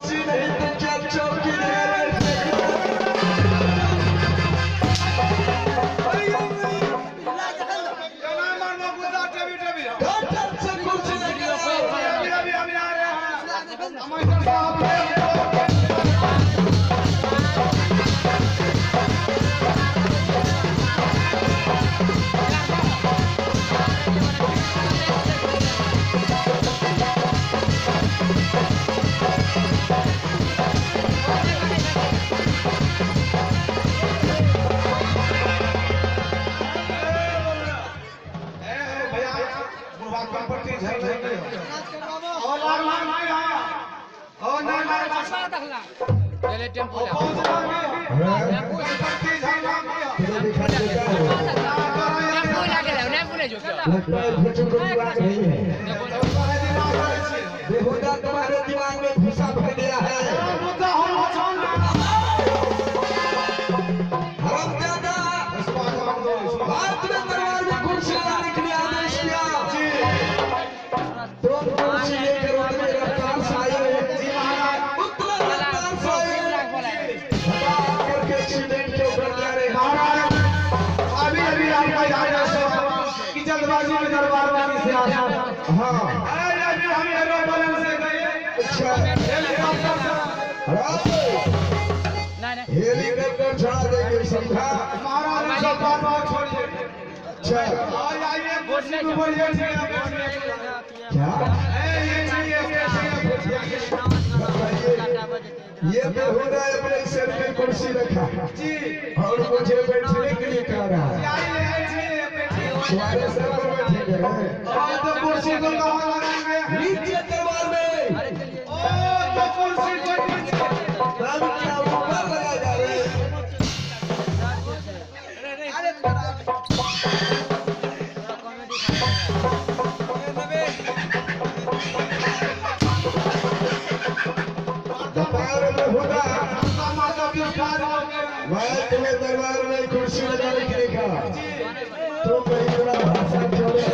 कुर्सी नहीं तो क्या चौकी नहीं। टेम्पो बेहुदा तुम्हारे दिमाग में घुसा भर गया है। हरामजादा, भारत में दरबार में कुर्सी लगाने के लिए आदेश किया। तुम कुर्सी लेकर उतने रफ्तार से आए, उतना रफ्तार से आए, हटा करके एक्सीडेंट के ऊपर जा रहे। अभी आपका याद है कि जल्दबाजी में दरबार वाली से आया। हाँ, हेलीकॉप्टर चढ़ा देंगे, समझा? महाराज सब बात छोड़िए। अच्छा, आइए कुर्सी पे बैठिए। क्या ये बेहुदा अपने सर पे कुर्सी रखा जी और मुझे बैठने के लिए कह रहा है। तुम्हारे सर पर बैठेंगे तो कुर्सी को कहाँ लगाएंगे? नीचे दरबार में। तो कुर्सी को नीचे। हम क्या ऊपर लगा जा रहे हैं? बेहुदा, मैं तुम्हें दरबार में कुर्सी लगाने के लिए कहा, तुम इतना भाषण छोड़े।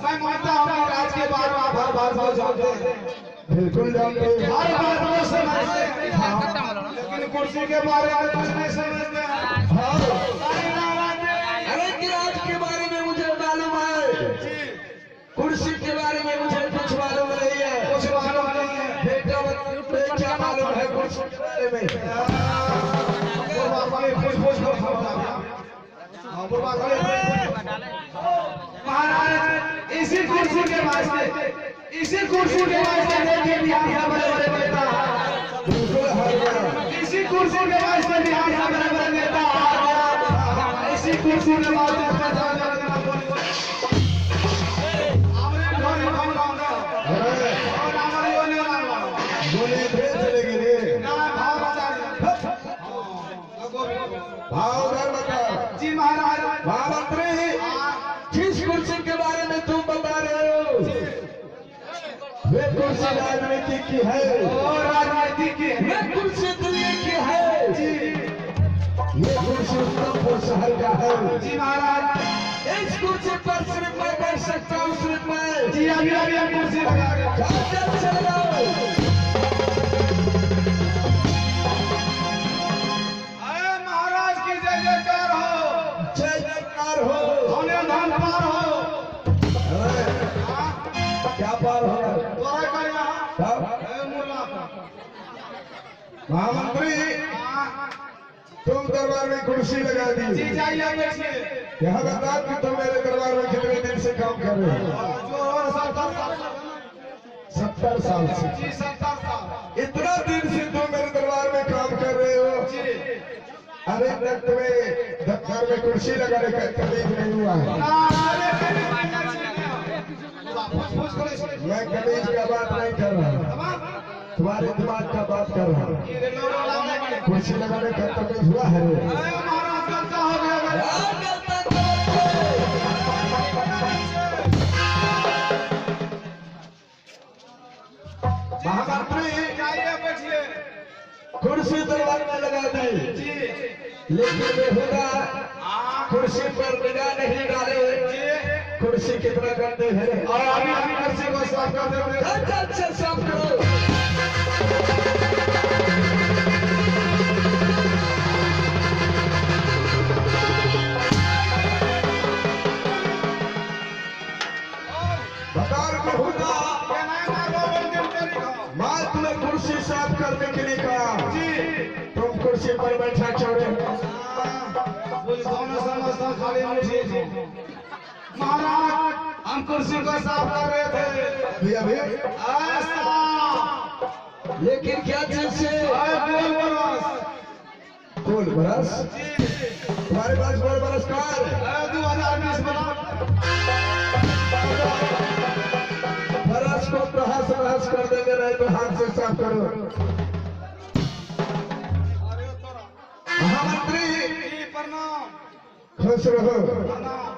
मैं मानता हूँ कि आज के बाद आप हर बात को जानते हैं, बिल्कुल जानते हैं। हर बात को समझते हैं, लेकिन कुर्सी के बारे में कुछ नहीं समझते हैं। अरे कि आज के बारे में मुझे मालूम है, कुर्सी के बारे में मुझे कुछ मालूम नहीं है। कुछ मालूम नहीं है। बेटा तुम्हें क्या मालूम है कुर्सी के बारे में? महाराज इसी कुर्सी के वास्ते देखिए बिहार बड़े बड़े नेता, बिल्कुल हार गया। इसी कुर्सी के वास्ते बिहार बड़े बड़े नेता, इसी कुर्सी के वास्ते बोले भेज चलेगी रे। भाव धर्म का जी महाराज। महामंत्री, किस कुर्सी के बारे में तुम बता रहे हो? वे कुर्सी राजनीति की है, राजनीति की वे कुर्सी दुनिया की है। जी ये कुर्सी उत्तमपुर शहर का है। जी महाराज। इस कुर्सी पर सिर्फ मैं बैठ सकता हूँ, सिर्फ मैं। जी अभी हम कुर्सी लगा रहे चल जाओ। महाराज की जय जयकार हो, जय जयकार हो, होने धन पार हो। क्या पार हो? तोरा का यहाँ मुल्ला महामंत्री, तुम दरबार में कुर्सी लगा दी। जी जाइए बैठिए। यहाँ बता कि तुम मेरे दरबार में कितने दिन से काम कर रहे हो? जो 70 साल से। जी 70 साल। इतना दिन से तुम मेरे दरबार में काम कर रहे हो। जी अरे तक तुम्हें दफ्तर में कुर्सी लगाने का तकलीफ नहीं हुआ है? मैं कमीज का बात नहीं कर रहा, तुम्हारे दिमाग का बात कर रहा हूँ। कुर्सी लगाने का तकलीफ हुआ है? महाराज गलता हो गया। महामंत्री, जाइए बैठिए। कुर्सी दरबार में लगा दी, जी लेकिन बेहुदा कुर्सी पर निगाह नहीं डाले। कुर्सी कितना करते हैं? और अभी कुर्सी को साफ कर देंगे। अच्छा साफ करो। कुर्सी साफ करने के लिए कहा जी तुम कुर्सी पर बैठा छोड़े पुलिसों ने समझता खाली मुझे जी महाराज हम कुर्सी को साफ कर रहे थे भैया भैया ऐसा लेकिन क्या चीज से बोल बरस बोल बरस जी तुम्हारे पास बोल बरस कहाँ है 2020 बना बरस को प्रहस कर देंगे नहीं तो हाथ से साफ करो महामंत्री जी प्रणाम खुश रहो प्रणाम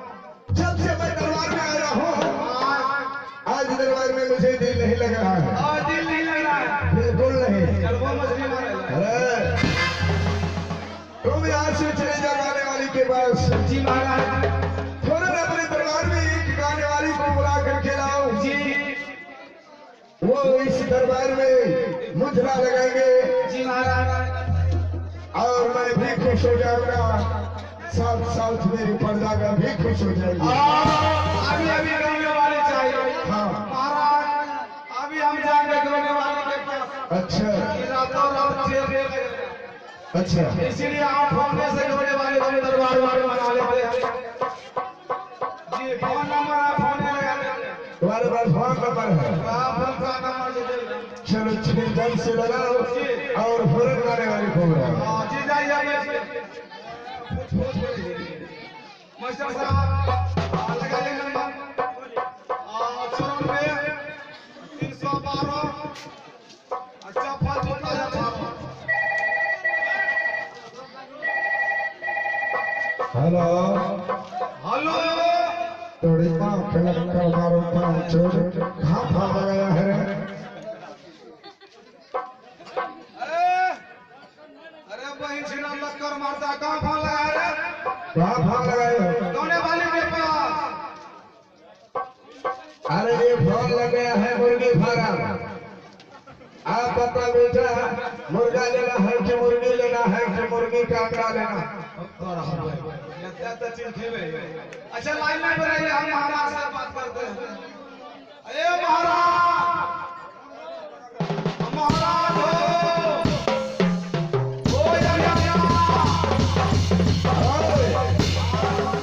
जब से मैं दरबार में आया हूँ आज दरबार में मुझे दिल नहीं लग रहा है और दिल नहीं लग रहा है बिल्कुल नहीं चलो मछली मारे अरे तुम यहाँ से चले जाओ गाने वाली के पास जी महाराज फौरन अपने दरबार में एक गाने वाली को बुला करके लाओ जी वो इस दरबार में मुद्रा लगाएंगे जी महाराज और मैं भी खुश हो जाऊंगा साथ साथ मेरी पर्दा भी खुश हो जाएगी अभी अभी गाने वाले चाहिए हाँ महाराज अभी हम जाएंगे गाने वाले के पास अच्छा रातों रात जेल अच्छा इसीलिए आप फोन से गाने वाले को दरबार वाले बना लेते हैं जी फोन नंबर आप फोन में लगा लेते तुम्हारे पास फोन नंबर है आप फोन का नंबर दे देंगे चलो छिड़क से लगाओ और फौरन गाने वाली को बुलाओ जी जाइए मास्टर साहब लगा लें नंबर 94 312 अच्छा फल बोलता है हेलो हेलो थोड़ी पाँव खिलक कर मारो पाँव छोड़ कहाँ भाग लगाया है अरे बहन छिना लक्कर मारता कहाँ फोन लगा रे कहाँ भाग लगाए हो गाने वाले के पास अरे ये फोन लग गया है मुर्गी फार्म आप बता बेटा मुर्गा लेना है कि मुर्गी लेना है कि मुर्गी का अंडा लेना अच्छा लाइन में रहिए हम महाराज से बात करते हैं अरे महाराज महाराज हो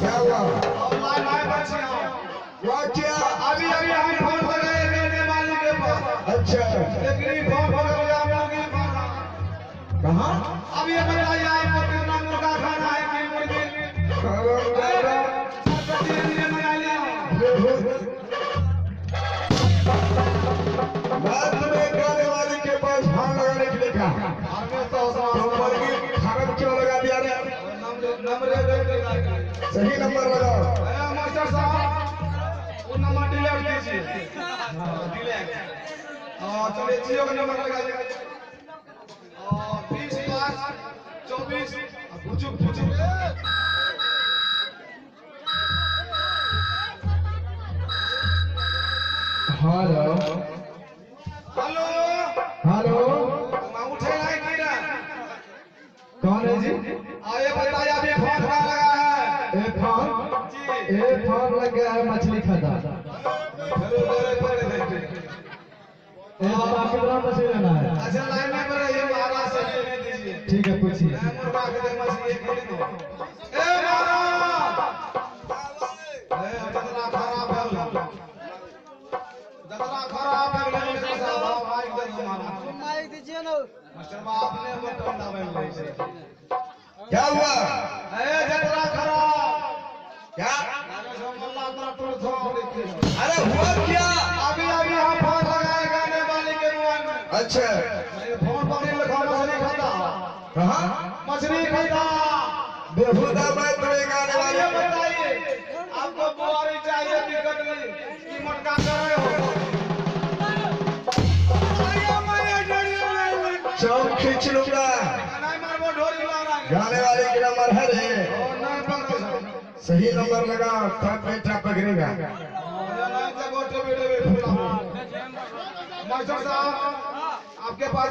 क्या हुआ अब लाइन में बचे हुआ क्या अभी अभी हम फोन कर रहे हैं गाने वाले के पास अच्छा लेकिन फोन कर रहे हैं मुर्गी खाना कहाँ अब ये बताइए आपको कितना मुर्गा खाना है कि मुर्गी धीरे मंगा लिया मैं तुम्हें गाने वाले के पास फोन लगाने के लिए कहा तो मुर्गी फार्म क्यों लगा दिया रे सही नंबर लगाओ मास्टर साहब वो नंबर डिलीट कीजिए चलिए जियो का नंबर लगाइए 20 24 पूछो हेलो हेलो हेलो मैं उठेगा ही नहीं रहा कौन है जी आइए बताइए अभी फोन कहाँ लगा है जी फोन लग गया है मछली खाता कितना मछली लेना है अच्छा लाइन में रहिए महाराज से लेने दीजिए ठीक है पूछिए मैं मुर्गा के लिए मछली एक ले दो ए महाराज जतरा खराब है जतरा खराब है मास्टर साहब माइक दे दो महाराज माइक दीजिए ना मास्टर बाप ने बटन दबाए से क्या हुआ ए जतरा खराब क्या अरे हुआ क्या अभी अभी हम फोन लगाए गाने वाले के मोबाइल में अच्छा फोन पर नहीं लिखा मछली खाता कहाँ मछली खाता बेहुदा मैं तुम्हें गाने वाले ये बताइए आपको बुआरी चाहिए टिकट नहीं कीमत का करे हो चौक खींच लूंगा नहीं मारबो ढोरी मारा गाने वाले के नंबर है रे और नहीं पकड़ो सही नंबर लगा तब बेटा पकड़ेगा नहीं जब वो टेबल मास्टर साहब आपके पास